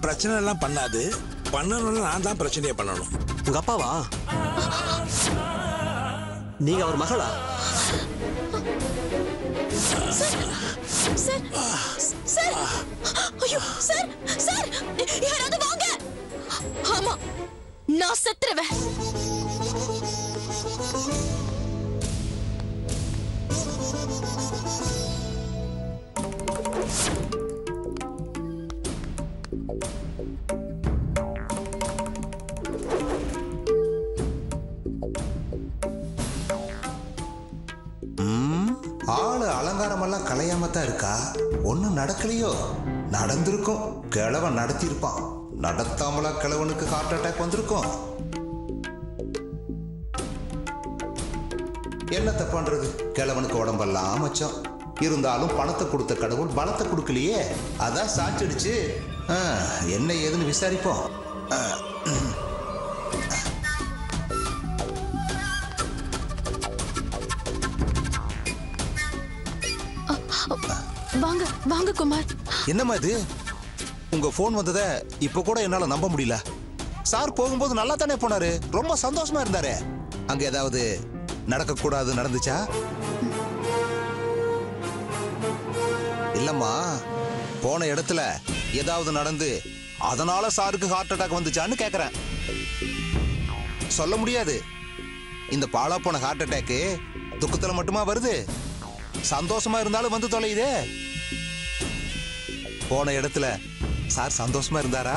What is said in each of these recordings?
பிரச்சனை எல்லாம் பண்ணாது. பண்ணணும்னு நான் தான் பிரச்சனையை பண்ணணும். உங்க அப்பாவா? நீங்க அவர் மகளா? சார் சார் ஐயோ சார் சார் யாராவது வாங்க. ஆமா நான் செத்துருவேன். ஆளு அலங்காரமெல்லாம் கலையாமத்தான் இருக்கா. ஒன்னும் நடக்கலையோ? நடந்திருக்கும். கிழவன் நடத்திருப்பான். நடத்தாமலா கிழவனுக்கு ஹார்ட் அட்டாக் வந்திருக்கும். என்னத்த பண்றது? கிழவனுக்கு உடம்பெல்லாம் மச்சம். இருந்தாலும் பணத்தை கொடுத்த கடவுள் பலத்தை கொடுக்கலையே. அதான் சாச்சிடுச்சு. என்ன ஏதுன்னு விசாரிப்போம். வாங்க வாங்க குமார். என்னம்மா இது? உங்க போன் வந்ததை இப்ப கூட என்னால நம்ப முடியல. சார் போகும்போது நல்லா தானே போனாரு. ரொம்ப சந்தோஷமா இருந்தாரு. அங்க ஏதாவது நடக்க கூடாது நடந்துச்சா? இல்லம்மா, போன இடத்துல ஏதாவது நடந்து அதனால சாருக்கு ஹார்ட் அட்டாக் வந்துச்சான்னு கேக்குறேன். சொல்ல முடியாது. இந்த பாலா போன ஹார்ட் அட்டாக்கு துக்கத்துல மட்டுமா வருது? சந்தோஷமா இருந்தாலும் வந்து தொலையுதே. போன இடத்துல சார் சந்தோஷமா இருந்தாரா?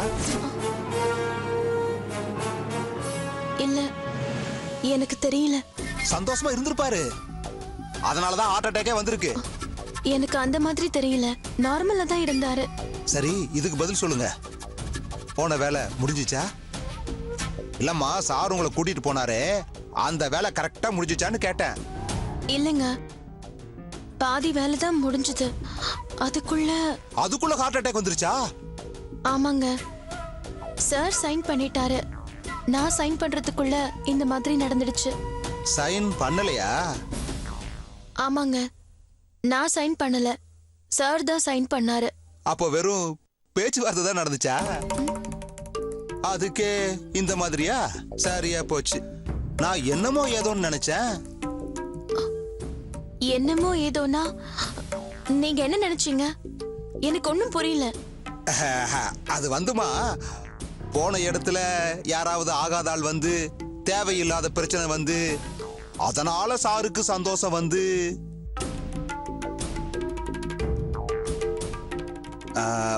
இல்ல, எனக்கு தெரியல. சந்தோஷமா இருந்திருப்பாரு. அதனாலதான் ஹார்ட் அட்டாக்கே வந்திருக்கு. எனக்கு அந்த மாதிரி தெரியல. நார்மலா தான் இருந்தாரு. சரி, இதுக்கு பதில் சொல்லுங்க. போன வேலை முடிஞ்சிச்சா? இல்லம்மா, சார் உங்களை கூட்டிட்டு போனாரே, அந்த வேலை கரெக்டா முடிஞ்சிச்சான்னு கேட்டேன். இல்லங்க, பாதி வேலை தான் முடிஞ்சது. அதுக்குள்ள ஹார்ட் அட்டாக் வந்துருச்சா? ஆமாங்க, சார் சைன் பண்ணிட்டாரு. நான் சைன் பண்றதுக்குள்ள இந்த மாதிரி நடந்துடுச்சு. சைன் பண்ணலையா? ஆமாங்க, நான் சைன் பண்ணல. சார் தான் சைன் பண்ணாரு. அப்போ வெறும் பேச்சுவார்த்தை தான் நடந்துச்சா? அதுக்கே இந்த மாதிரியா? சரியா போச்சு. நான் என்னமோ ஏதோன்னு நினைச்சேன். என்னமோ ஏதோனா நீங்க என்ன நினைச்சீங்க? எனக்கு ஒண்ணும் புரியல. அது வந்துமா, போன இடத்துல யாராவது ஆகாத ஆள் வந்து தேவையில்லாத பிரச்சனை வந்து அதனால சாருக்கு சந்தோஷம் வந்து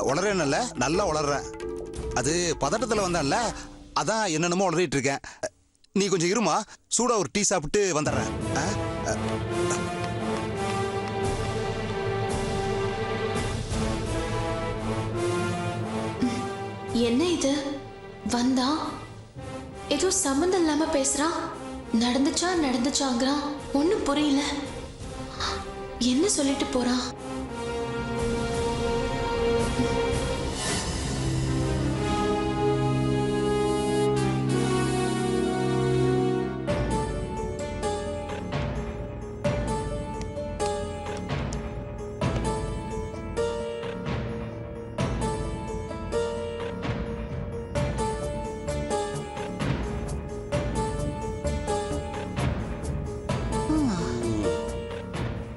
உளறேன்ல, நல்லா உளறேன். அது பதட்டத்துல வந்தான்ல, அதான் என்னென்னமோ உளறிட்டு இருக்கேன். நீ கொஞ்சம் இருமா, சூடா ஒரு டீ சாப்பிட்டு வந்துடுறேன். என்ன இது? வந்தா ஏதோ சம்மந்தம் இல்லாம பேசுறான். நடந்துச்சாங்கிறான். ஒண்ணும் புரியல. என்ன சொல்லிட்டு போறான்?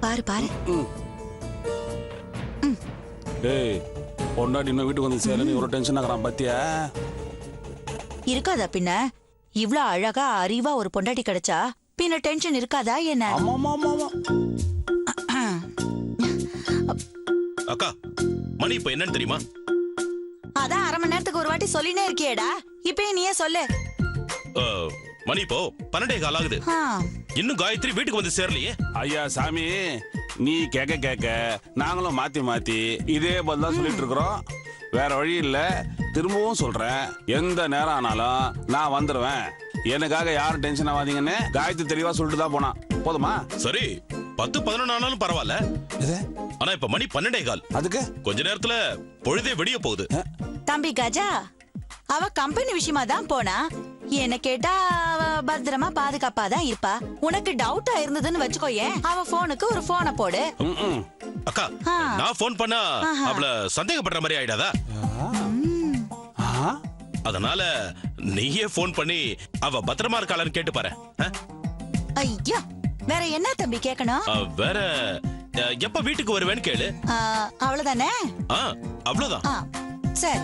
பாரு பாரு. டேய், பொண்டாட்டி இன்னும் வீட்டுக்கு வந்து சேரன்னு ஒரு டென்ஷன் ஆகுறான் பாத்தியா? இருக்காதா பின்ன? இவ்ளோ அழகா அறிவா ஒரு பொண்டாட்டி கிடைச்சா பின்ன டென்ஷன் இருக்காதா என்ன? அக்கா, மணி இப்ப என்னன்னு தெரியுமா? அதான் அரை மணி நேரத்துக்கு ஒரு வாட்டி சொல்லினே இருக்கியேடா. இப்பயே நீயே சொல்லு. மணி இப்போ 12:15 ஆகுது. இன்னும் காயத்ரி வீட்டுக்கு வந்து சேரலையே. ஐயா சாமி, நீ கேட்க நாங்களும் மாத்தி இதே பதில் தான் சொல்லிட்டு இருக்கிறோம். வேற வழி இல்ல. திரும்பவும் சொல்றேன், எந்த நேரம் ஆனாலும் நான் வந்துடுவேன். எனக்காக யாரும் டென்ஷன் ஆகாதீங்கன்னு காயத்ரி தெளிவா சொல்லிட்டு தான் போனா. போதுமா? சரி, 10-11 ஆனாலும் பரவாயில்ல. ஆனா இப்ப மணி 12:15. அதுக்கு கொஞ்ச நேரத்துல பொழுதே வெடிய போகுது. தம்பி கஜா, அவ கம்பெனி விஷயமா தான் போனா. என்ன கேட்டா அவ பத்திரமா பாதுகாப்பா தான் இருப்பா. உனக்கு டவுட்டா இருந்ததுன்னு வச்சுக்கோயேன், அவ போனுக்கு ஒரு போனை போடு. அக்கா, நான் போன் பண்ணா அவள சந்தேகப்படுற மாதிரி ஆயிடாதா? அதனால நீயே ஃபோன் பண்ணி அவ பத்திரமா இருக்காளான்னு கேட்டு பாரு. ஐயா, வேற என்ன தம்பி கேட்கணும்? வேற எப்ப வீட்டுக்கு வருவேன்னு கேளு. அவ்வளவுதானே? அவ்வளவுதான். சரி.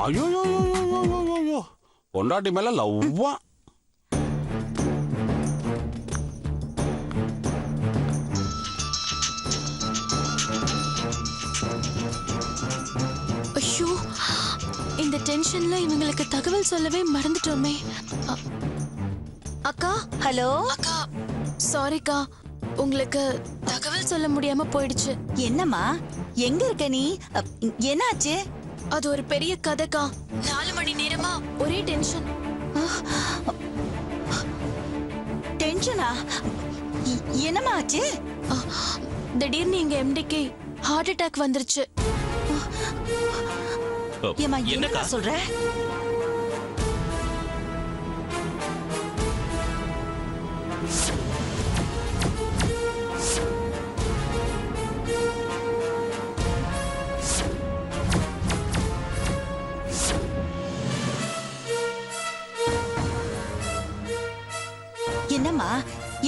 ஐயோ பொண்டாட்டி மேல லவ்வா. ஐயோ, இந்த டென்ஷன்ல இவங்களுக்கு தகவல் சொல்லவே மறந்துட்டோமே. அக்கா. ஹலோ அக்கா, சாரிக்கா, உங்களுக்கு தகவல் சொல்ல முடியாம போயிடுச்சு. என்னம்மா, எங்க இருக்க நீ? என்னாச்சு? அது ஒரு பெரிய கதைக்கா. 4 மணி நேரமா ஒரே டென்ஷன். டென்ஷனா? என்னம்மா ஆச்சு? திடீர்னு எங்க எம்டிக்கு ஹார்ட் அட்டாக் வந்துருச்சு. ஏமா என்னக்கா சொல்ற? என்னம்மா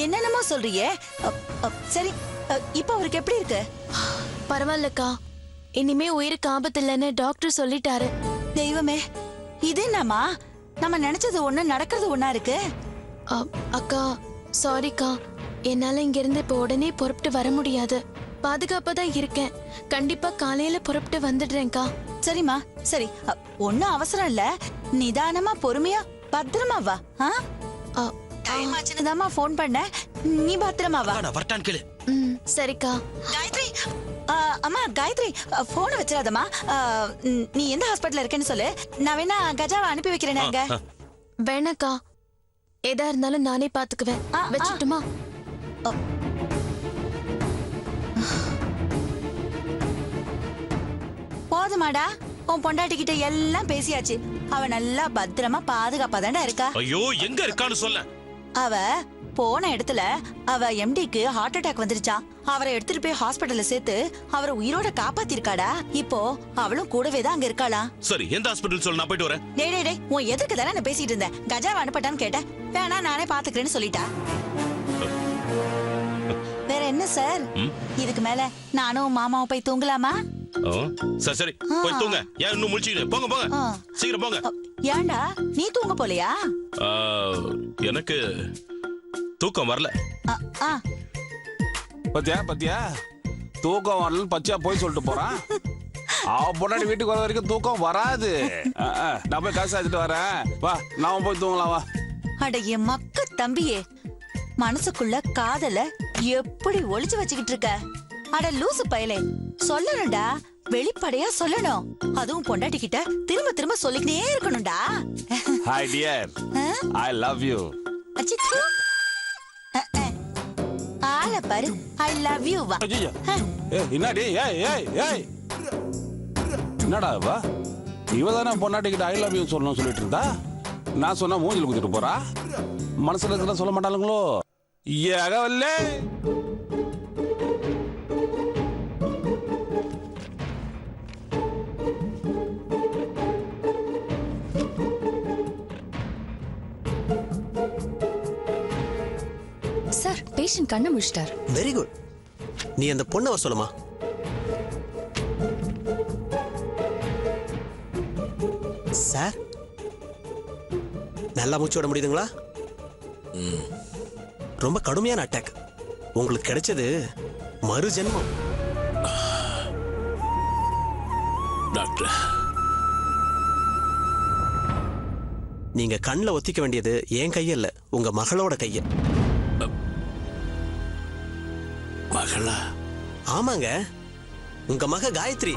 என்னென்னமோ சொல்றியே? சரி, இப்ப அவருக்கு எப்படி இருக்கு? பரவாயில்லக்கா, இனிமே உயிருக்கு ஆபத்து இல்லைன்னு டாக்டர் சொல்லிட்டாரு. தெய்வமே, இது என்னம்மா? நம்ம நினைச்சது ஒண்ணு, நடக்கிறது ஒண்ணா இருக்கு. அக்கா, சாரிக்கா, என்னால இங்க இருந்து இப்ப உடனே புறப்பட்டு வர முடியாது. பாதுகாப்பா தான் இருக்கேன். கண்டிப்பா காலையில புறப்பட்டு வந்துடுறேன்க்கா. சரிம்மா, சரி. ஒன்னும் அவசரம் இல்ல, நிதானமா பொறுமையா பத்திரமா வா. டைம் ஆச்சுன்னுதாம்மா ஃபோன் பண்ண. நீ பத்திரமா வா. நான் வரட்டான்னு கேளு. சரிக்கா. காயத்ரி, அம்மா காயத்ரி, போனை வச்சிடாதம்மா. நீ எந்த ஹாஸ்பிட்டல்ல இருக்கேன்னு சொல்லு. நான் வேணா கஜாவை அனுப்பி வைக்கிறேன். அங்க வேணாக்கா, எதா இருந்தாலும் நானே பாத்துக்குவேன். வச்சுட்டுமா? போதுமாடா, உன் பொண்டாட்டி கிட்ட எல்லாம் பேசியாச்சு. அவ நல்லா பத்திரமா பாதுகாப்பா தாண்டா இருக்கா. ஐயோ, எங்க இருக்கான்னு சொல்ல. அவ போன இடத்துல அவ எம்டிக்கு ஹார்ட் அட்டாக் வந்துருச்சான். அவரை எடுத்துட்டு போய் ஹாஸ்பிட்டல்ல சேர்த்து அவரை உயிரோட காப்பாத்திருக்காடா. இப்போ அவளும் கூடவே தான் அங்க இருக்காளா. சரி, எந்த ஹாஸ்பிட்டல் சொல்ல, நான் போயிட்டு வரேன். டேய், உன் எதுக்கு தானே நான் பேசிட்டு இருந்தேன்? கஜாவை அனுப்பட்டான்னு கேட்டேன். வேணா நானே பாத்துக்கிறேன்னு சொல்லிட்டா. வேற என்ன சார், இதுக்கு மேல நானும் மாமாவும் போய் தூங்கலாமா? சரி சரி, போய் தூங்க. ஏன் இன்னும் முழிச்சிட்டு? போங்க போங்க, சீக்கிரம் போங்க. ஏன்டா நீ தூங்க போலையா? எனக்கு தூக்கம் வரல. பத்தியா தூக்கம் வரல பச்சையா போய் சொல்லிட்டு போறான். அவ பொண்டாடி வீட்டுக்கு வர வரைக்கும் தூக்கம் வராது. நான் போய் காசு எடுத்துட்டு வரேன். வா, நான் போய் தூங்கலாம். வா. அட என் மக்க தம்பியே, மனசுக்குள்ள காதல எப்படி ஒளிச்சு வச்சுக்கிட்டு இருக்க? அட லூசு பயலே, சொல்லணும்டா, வெளிப்படையா சொல்லணும். அதுவும் பொண்டாட்டி கிட்ட திரும்ப திரும்ப சொல்லிக்கிட்டே இருக்கணும்டா. Hi dear, I love you. அச்சிச்சு, ஆள பாரு, I love you வா. என்னடி? என்னடா வா, இவதானே பொண்டாட்டி கிட்ட ஐ லவ் யூ சொல்லணும் சொல்லிட்டு இருந்தா. நான் சொன்னா மூஞ்சில குத்திட்டு போறா. மனசுல இருக்கிறத சொல்ல மாட்டாளுங்களோ? ஏகவல்லே. சார், பேஷண்ட் கண்ணை முழிச்சிட்டார். Very good. நீ அந்த பொண்ணை வர சொல்லுமா. சார், நல்லா மூச்சு விட முடியுதுங்களா? ரொம்ப கடுமையான அட்டாக். உங்களுக்கு கிடைச்சது மறு ஜென்மம். டாக்டர், நீங்க கண்ணில் ஒத்திக்க வேண்டியது என் கையில, உங்க மகளோட கைய. மகளா? ஆமாங்க, உங்க மக காயத்ரி.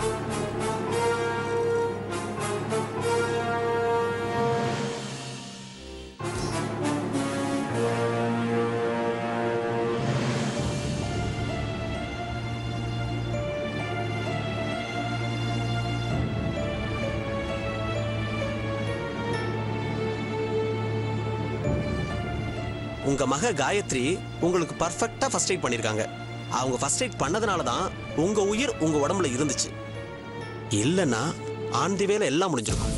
உங்க மக காயத்ரி உங்களுக்கு பர்ஃபெக்ட்டா ஃபர்ஸ்ட் எய்ட் பண்ணிருக்காங்க. அவங்க ஃபர்ஸ்ட் எய்ட் பண்ணதுனால தான் உங்க உயிர் உங்க உடம்புல இருந்துச்சு. இல்லைன்னா ஆன் தி வேல எல்லாம் முடிஞ்சிருக்கும்.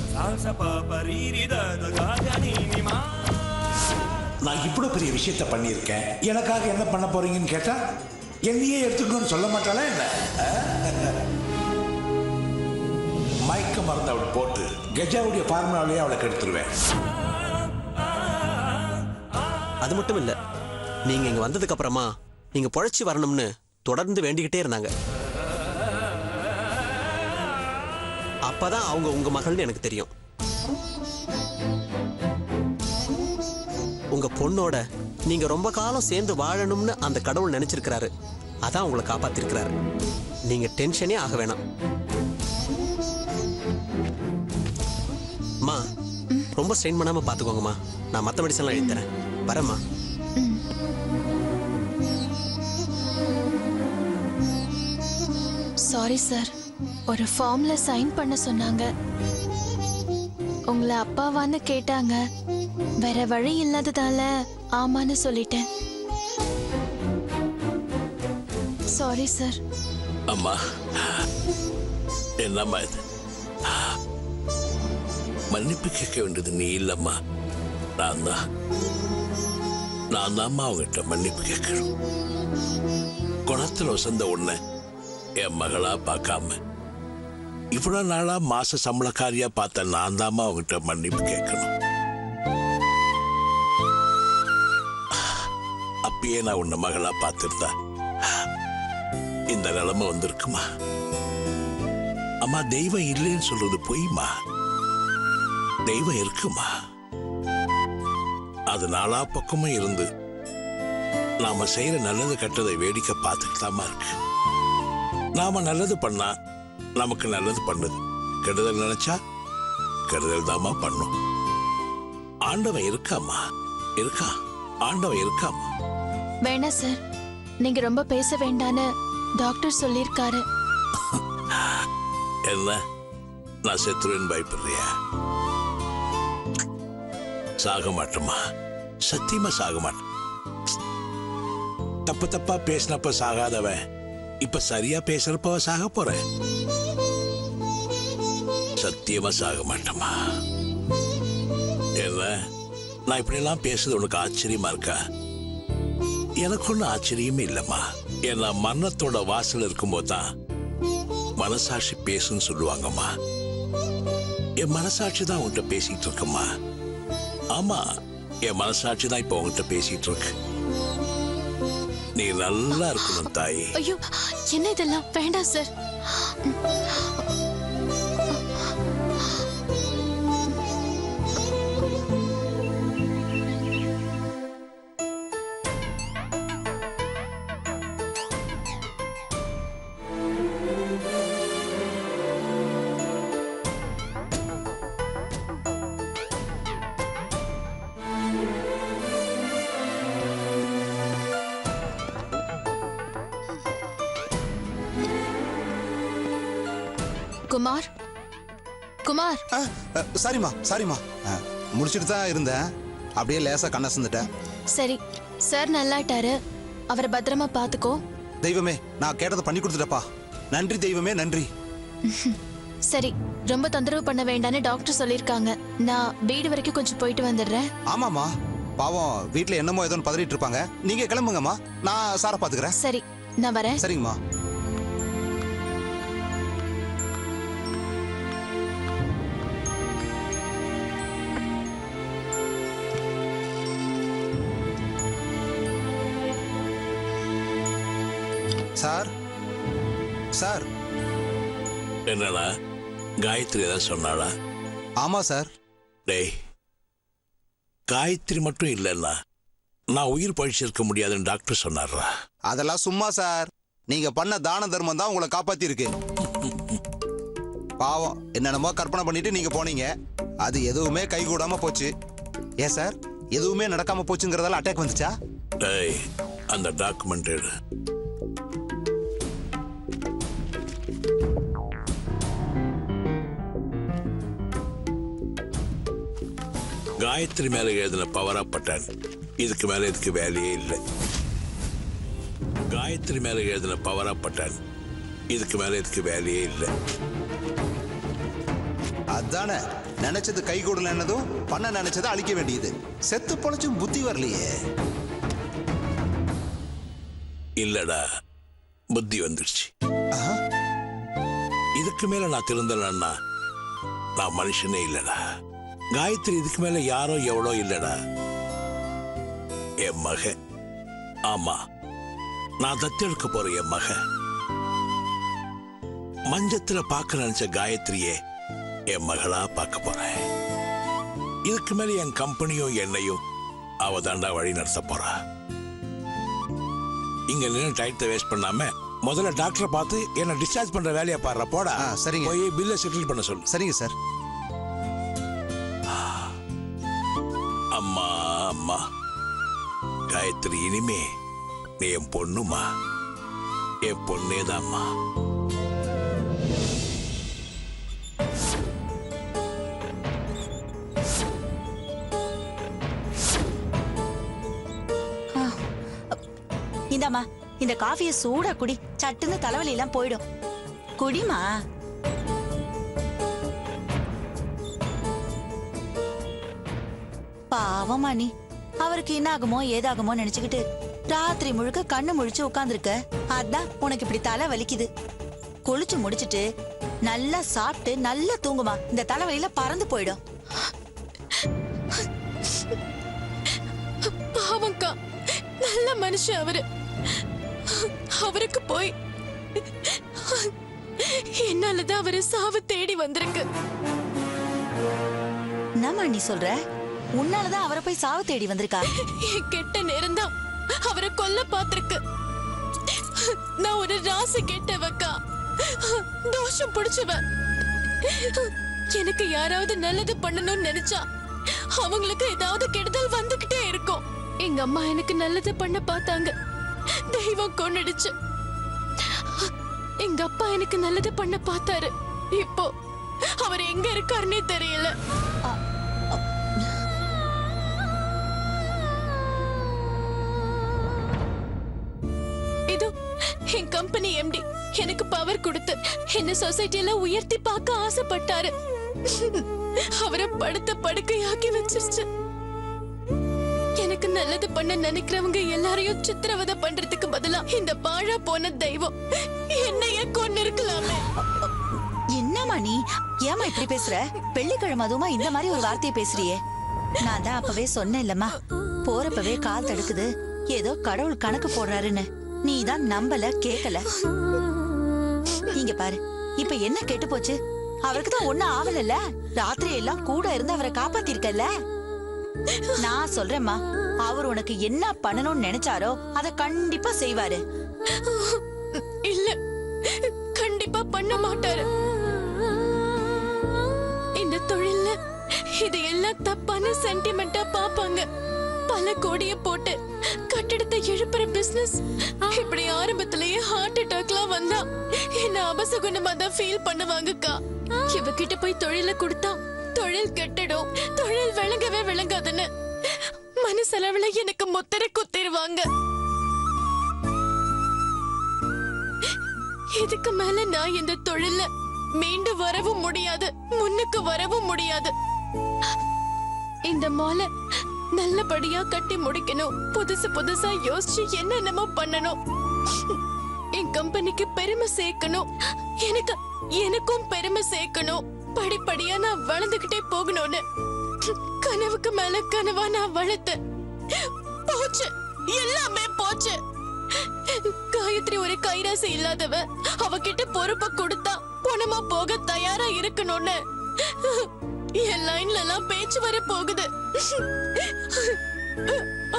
நான் இவ்வளவு பெரிய விஷயத்த பண்ணியிருக்கேன், எனக்காக என்ன பண்ண போறீங்கன்னு கேட்டா என்னையே எடுத்துக்கணும்னு சொல்ல மாட்டாளா என்ன? மயக்க மருந்து அவள் போட்டு கஜாவுடைய ஃபார்முலாவிலேயே அவளை கெடுத்துருவேன். அது மட்டும் இல்ல, நீங்க இங்க வந்ததுக்கு அப்புறமா நீங்க பொழைச்சி வரணும்னு தொடர்ந்து வேண்டிக்கிட்டே இருந்தாங்க. அப்பதான் அவங்க உங்க மகள்னு எனக்கு தெரியும். உங்க பொண்ணோட நீங்க ரொம்ப காலம் சேர்ந்து வாழணும்னு அந்த கடவுள் நினைச்சிருக்கிறாரு. அதான் உங்களை காப்பாத்திருக்கிறாரு. நீங்க டென்ஷனே ஆக வேணாம். அம்மா, ரொம்ப ஸ்ட்ரெயின் பண்ணாம பாத்துக்கோங்கம்மா. நான் மத்த மெடிசன்லாம் எழுதி தரேன். வரேம்மா. சாரி சார், ஒரு ஃபார்ம்ல சைன் பண்ண சொன்னாங்க. உங்களை அப்பாவான்னு கேட்டாங்க. வேற வழி இல்லாததால ஆமான்னு சொல்லிட்டேன். Sorry sir. அம்மா, என்னம்மா இது? மன்னிப்பு கேட்க வேண்டியது நீ இல்லம்மா, நான் தான்மா அவங்ககிட்ட மன்னிப்பு கேட்கணும். குணத்துல வசந்த உன்னை என் மகளா பார்க்காம இவ்வளவு நாளா மாச சம்பளக்காரியா பார்த்த நான் தான்மா அவங்ககிட்ட மன்னிப்பு கேட்கணும். அப்பயே நான் உன்னை மகளா பார்த்திருந்தா இந்த நிலைமை வந்திருக்குமா? அம்மா, தெய்வம் இல்லைன்னு சொல்றது பொய்மா. தெய்வம் இருக்குமா. அது நாலா பக்கமும் இருந்து நாம செய்யற நல்லது கெட்டதை வேடிக்கை பார்த்துக்கிட்டாமா இருக்கு. நாம நல்லது பண்ணா நமக்கு நல்லது பண்ணுது, கெடுதல் நினைச்சா கெடுதல் தாமா பண்ணும். ஆண்டவன் இருக்காமா, இருக்கா, ஆண்டவன் இருக்காமா. வேணாம் சார், நீங்க ரொம்ப பேச வேண்டான்னு டாக்டர் சொல்லியிருக்காரு. என்ன, நான் செத்துருவேன் பயப்படுறியா? சாக மாட்டோமா, சத்தியமா சாக மாட்டேன். தப்பு தப்பா பேசினப்ப சாகாதவன் இப்ப சரியா பேசுறப்ப சாக போறேன். சத்தியமா சாக மாட்டோமா. என்ன, நான் இப்படி எல்லாம் பேசுறது உனக்கு ஆச்சரியமா இருக்கா? எனக்கு ஒன்னும் ஆச்சரியமே இல்லம்மா. ஏன்னா மரணத்தோட வாசல் இருக்கும்போது தான் மனசாட்சி பேசுன்னு சொல்லுவாங்கம்மா. என் மனசாட்சி தான் உன்கிட்ட பேசிட்டு இருக்கம்மா. ஆமா, என் மனசாட்சி தான் இப்ப உங்ககிட்ட பேசிட்டு இருக்கு. நீ நல்லா இருக்கணும் தாயி. ஐயோ, என்ன இதெல்லாம்? வேண்டாம் சார். குமார், குமார். சாரிம்மா, சாரிம்மா. முடிச்சிட்டு தான் இருந்தேன், அப்படியே லேசா கண்ண சந்துட்டேன். சரி, சார் நல்லாட்டாரு. அவரை பத்திரமா பாத்துக்கோ. தெய்வமே, நான் கேட்டதை பண்ணி கொடுத்துட்டப்பா. நன்றி தெய்வமே, நன்றி. சரி, ரொம்ப தொந்தரவு பண்ண வேண்டான்னு டாக்டர் சொல்லிருக்காங்க. நான் வீடு வரைக்கும் கொஞ்சம் போயிட்டு வந்துடுறேன். ஆமாம்மா, பாவம் வீட்டுல என்னமோ ஏதோ பதறிட்டு இருப்பாங்க. நீங்க கிளம்புங்கம்மா, நான் சாரை பாத்துக்கிறேன். சரி, நான் வரேன். சரிங்கம்மா. Sir, sir. என்னடா, காயத்ரி ஏதாவது சொன்னாளா? ஆமா சார். டேய், காயத்ரி மட்டும் இல்லைன்னா நான் உயிர் பழிச்சிருக்க முடியாதுன்னு டாக்டர் சொன்னாரா? அதெல்லாம் சும்மா சார். நீங்க பண்ண தான தர்மம் தான் உங்களை காப்பாத்தி இருக்கு. பாவம், என்னென்னமோ கற்பனை பண்ணிட்டு நீங்க போனீங்க. அது எதுவுமே கைகூடாம போச்சு. ஏன் சார், எதுவுமே நடக்காம போச்சுங்கிறதால அட்டாக் வந்துச்சா? டேய், அந்த டாக்குமெண்ட் எடு. காயத்ரி மேல எழுதின பவரா பட்டான். இதுக்கு மேல இதுக்கு வேலையே இல்லை. காயத்ரி மேல எழுதின பவரா பட்டான். இதுக்கு மேல இதுக்கு வேலையே இல்லை. அதானே நினைச்சது கை கூடலன்னதும் பண்ண நினைச்சதை அழிக்க வேண்டியது. செத்து பொழைச்சும் புத்தி வரலையே. இல்லடா, புத்தி வந்துடுச்சு. இதுக்கு மேல நான் திருந்தலன்னா நான் மனுஷனே இல்லடா. காயத்ரி இதுக்கு மேல யாரோ எவ்வளோ இல்லடா, என் மக. ஆமா, நான் தத்தெடுக்க போற என் மக. மஞ்சத்துல பார்க்க நினைச்ச காயத்ரியே என் மகளா பார்க்க போறேன். இதுக்கு மேல என் கம்பெனியும் என்னையும் அவ தாண்டா வழி நடத்த போறா. இங்க நின்று டயத்தை வேஸ்ட் பண்ணாம முதல்ல டாக்டரை பார்த்து என்ன டிஸ்சார்ஜ் பண்ற வேலையை பாடுற. போடா. சரிங்க. போய் பில்லை செட்டில் பண்ண சொல்லு. சரிங்க சார். அம்மா அம்மா காயத்ரி, இனிமே நீ என் பொண்ணுமா, என் பொண்ணேதாம்மா. இந்தாம்மா, இந்த காஃபியை சூடா குடி. சட்டுன்னு தலைவலி எல்லாம் போயிடும். குடிமா. பாவமா நீ. அவருக்கு என்ன ஆகுமோ ஏதாகுமோ நினைச்சுக்கிட்டு ராத்திரி முழுக்க கண்ணு முழிச்சு உட்கார்ந்துருக்க. அதான் உனக்கு இப்படி தலை வலிக்குது. குளிச்சு முடிச்சிட்டு நல்லா சாப்பிட்டு நல்லா தூங்குமா. இந்த தலைவலியில பறந்து போயிடும். பாவம்க்கா, நல்ல மனுஷன் அவரு. அவருக்கு போய் என்னாலதான் அவரு சாவு தேடி வந்திருக்கு. என்னம்மா நீ சொல்ற? உன்னாலதான் அவரை போய் சாவு தேடி வந்திருக்கா? என் கெட்ட நேரம் தான் அவரை கொல்ல பாத்திருக்கு. நான் ஒரு ராசி கெட்டவக்கா, தோஷம் பிடிச்சவ. எனக்கு யாராவது நல்லது பண்ணணும்னு நினைச்சா அவங்களுக்கு ஏதாவது கெடுதல் வந்துகிட்டே இருக்கும். எங்க அம்மா எனக்கு நல்லது பண்ண பார்த்தாங்க, தெய்வம் கொன்னுடுச்சு. எங்க அப்பா எனக்கு நல்லது பண்ண பார்த்தாரு. இப்போ அவர் எங்க இருக்காருன்னே தெரியல. இதோ என் கம்பெனி எம்டி எனக்கு பவர் கொடுத்து என்ன சொசைட்டில உயர்த்தி பார்க்க ஆசைப்பட்டாரு. அவரை படுத்த படுக்கையாக்கி வச்சிருச்சு. எனக்கு நல்லது பண்ண நினைக்கிறவங்க எல்லாரையும் சித்திரவதை பண்றதுக்கு பதிலா இந்த பாழா போன தெய்வம் என்னைய கொண்டு இருக்கலாமே. என்னம்மா நீ? ஏமா இப்படி பேசுற? வெள்ளிக்கிழமை அதுவுமா இந்த மாதிரி ஒரு வார்த்தையை பேசுறியே? நான் தான் அப்பவே சொன்னேன் இல்லம்மா, போறப்பவே கால் தடுக்குது, ஏதோ கடவுள் கணக்கு போடுறாருன்னு. நீ தான் நம்பல, கேட்கல. நீங்க பாரு, இப்ப என்ன கெட்டு போச்சு? அவருக்கு தான் ஒண்ணும் ஆவலல்ல. ராத்திரி எல்லாம் கூட இருந்து அவரை காப்பாத்திருக்கல. நான் சொல்றேம்மா, அவர் உனக்கு என்ன பண்ணணும்னு நினைச்சாரோ அதை கண்டிப்பா செய்வாரு. இல்ல, கண்டிப்பா பண்ண மாட்டாரு. இந்த தொழில்ல இது எல்லாம் தப்பான சென்டிமெண்டா பாப்பாங்க. பல கோடிய போட்டு கட்டிடத்தை எழுப்புற பிசினஸ் இப்படி ஆரம்பத்திலேயே ஹார்ட் அட்டாக்லாம் வந்தா என்ன அபசகுணமா தான் ஃபீல் பண்ணுவாங்கக்கா. இவகிட்ட போய் தொழில கொடுத்தா தொழில் கெட்டிடும், தொழில் விளங்கவே விளங்காதுன்னு மனசளவுல எனக்கு முத்திரை குத்திடுவாங்க. இதுக்கு மேல நான் இந்த தொழில மீண்டு வரவும் முடியாது, முன்னுக்கு வரவும் முடியாது. இந்த மாலை நல்லபடியா கட்டி முடிக்கணும். புதுசு புதுசா யோசிச்சு என்னென்னமோ பண்ணணும். என் கம்பெனிக்கு பெருமை சேர்க்கணும், எனக்கும் பெருமை சேர்க்கணும். படிப்படியா நான் வளர்ந்துகிட்டே போகணும்னு கனவுக்கு மேல கனவா நான் வளர்த்தேன். போச்சு, எல்லாமே போச்சு. காயத்ரி ஒரு கைராசி இல்லாதவ. அவகிட்ட பொறுப்பை கொடுத்தா பணமா போக தயாரா இருக்கணும்னு என் லைன்ல எல்லாம் பேச்சு வர போகுது.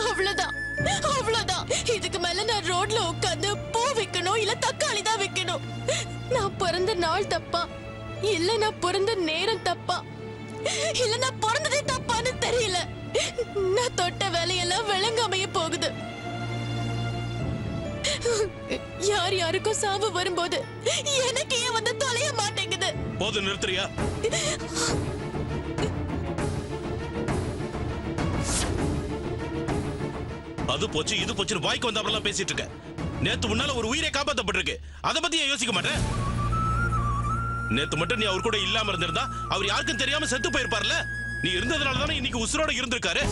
அவ்வளவுதான், அவ்வளவுதான். இதுக்கு மேல நான் ரோட்ல உட்கார்ந்து பூ விக்கணும், இல்ல தக்காளி தான் விக்கணும். நான் பிறந்த நாள் தப்பா, இல்ல நான் பிறந்த நேரம் தப்பா, இல்ல நான் பிறந்ததே தப்பான்னு தெரியல. நான் தொட்ட வேலையெல்லாம் விளங்காமைய போகுது. யார் யாருக்கும் சாவு வரும்போது எனக்கு ஏன் வந்து தொலைய மாட்டேங்குது? போது நிறுத்துறியா? அது போச்சு இது போச்சு வாய்க்கு வந்தவரெல்லாம் பேசிட்டு இருக்க. நேத்து முன்னால ஒரு உயிரை காப்பாற்றப்பட்டிருக்கு, அதை பத்தி ஏன் யோசிக்க மாட்டேன்? நேத்து மட்டும் நீ அவர் கூட இல்லாம இருந்திருந்தா அவர் யாருக்கும் தெரியாம செத்து போயிருப்பார்ல. நீ இருந்ததுனால தானே இன்னைக்கு உசுரோட இருந்திருக்காரு.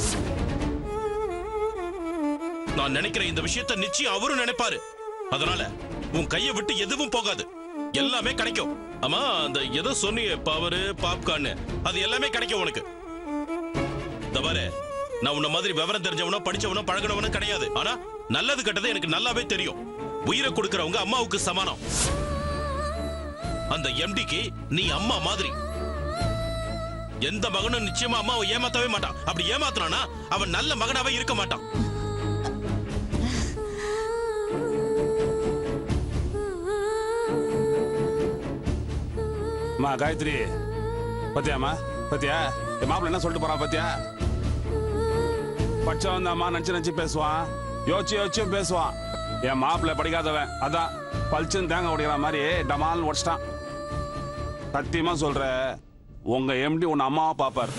நான் நினைக்கிற இந்த விஷயத்தை நிச்சயம் அவரும் நினைப்பாரு. அதனால உன் கையை விட்டு எதுவும் போகாது, எல்லாமே கிடைக்கும். ஆமா, அந்த ஏதோ சொன்னியே பவர் பாப்கார்ன், அது எல்லாமே கிடைக்கும் உனக்கு. தவறு, நான் உன்ன மாதிரி விவரம் தெரிஞ்சவனோ படிச்சவனோ பழகினவனோ கிடையாது. ஆனா நல்லது கெட்டது எனக்கு நல்லாவே தெரியும். உயிரை கொடுக்கறவங்க அம்மாவுக்கு சமானம். அந்த எம்டிக்கு நீ அம்மா மாதிரி. எந்த மகனும் நிச்சயமா அம்மாவை ஏமாத்தவே மாட்டான். அப்படி ஏமாத்தினானா அவன் நல்ல மகனாவே இருக்க மாட்டான். அம்மா காயத்ரி, பத்தியாமா பத்தியா என் மாப்பிள்ள என்ன சொல்லிட்டு போறான் பத்தியா? படிச்சவன் அம்மா நினைச்சு பேசுவான், யோசிச்சும் பேசுவான். என் மாப்பிள்ள படிக்காதவன், அதான் பளிச்சுன்னு தேங்க உடைக்கிற மாதிரி டமால்னு உடச்சிட்டான். சத்தியமா சொல்ற, உங்க எம்டி உன் அம்மாவை பாப்பார்.